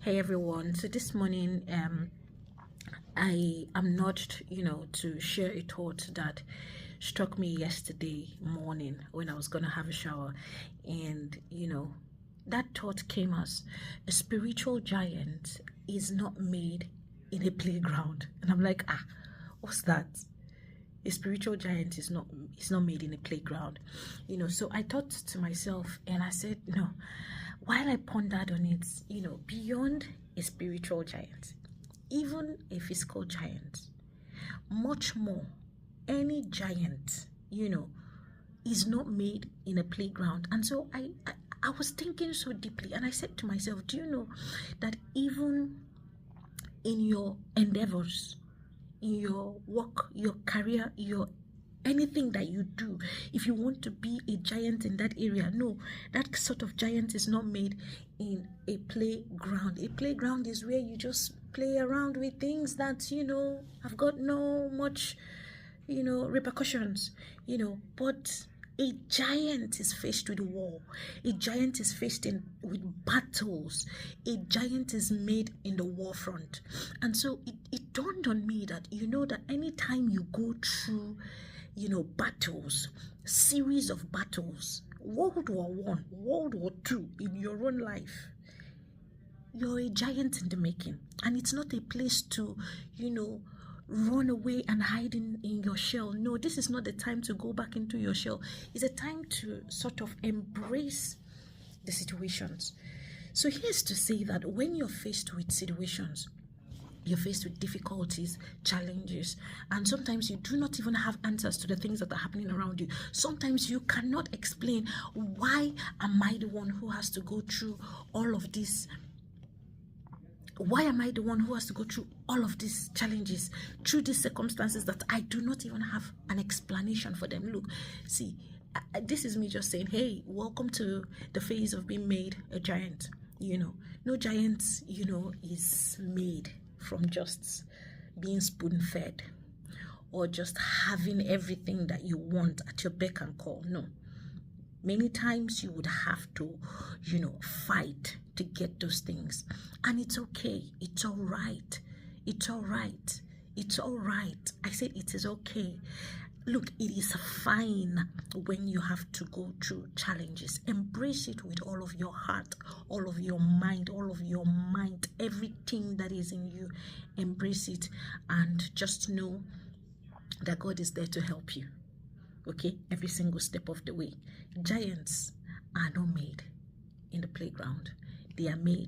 Hey everyone, so this morning I am not to share a thought that struck me yesterday morning when I was gonna have a shower, and that thought came as a spiritual giant is not made in a playground. And I'm like, what's that? A spiritual giant is not made in a playground. So I thought to myself and I said, no, while I pondered on it, beyond a spiritual giant, even a physical giant, much more, any giant, is not made in a playground. And so I was thinking so deeply, and I said to myself, do you know that even in your endeavors, in your work, your career, your anything that you do, if you want to be a giant in that area, no, that sort of giant is not made in a playground. A playground is where you just play around with things that have got no much repercussions, but a giant is faced with war. A giant is faced with battles. A giant is made in the war front. And so it dawned on me that that anytime you go through battles, series of battles, World War I, World War II in your own life, you're a giant in the making. And it's not a place to run away and hide in your shell. No, this is not the time to go back into your shell. It's a time to sort of embrace the situations. So here's to say that when you're faced with situations, you're faced with difficulties, challenges, and sometimes you do not even have answers to the things that are happening around you. Sometimes you cannot explain, why am I the one who has to go through all of this? Why am I the one who has to go through all of these challenges, through these circumstances that I do not even have an explanation for them? Look, see, this is me just saying, hey, welcome to the phase of being made a giant. No giant, is made from just being spoon-fed or just having everything that you want at your beck and call. No. Many times you would have to, fight to get those things. And it's okay. It's all right. It's all right. It's all right. I said it is okay. Look, it is fine when you have to go through challenges. Embrace it with all of your heart, all of your mind, everything that is in you. Embrace it and just know that God is there to help you. Okay, every single step of the way. Giants are not made in the playground. They are made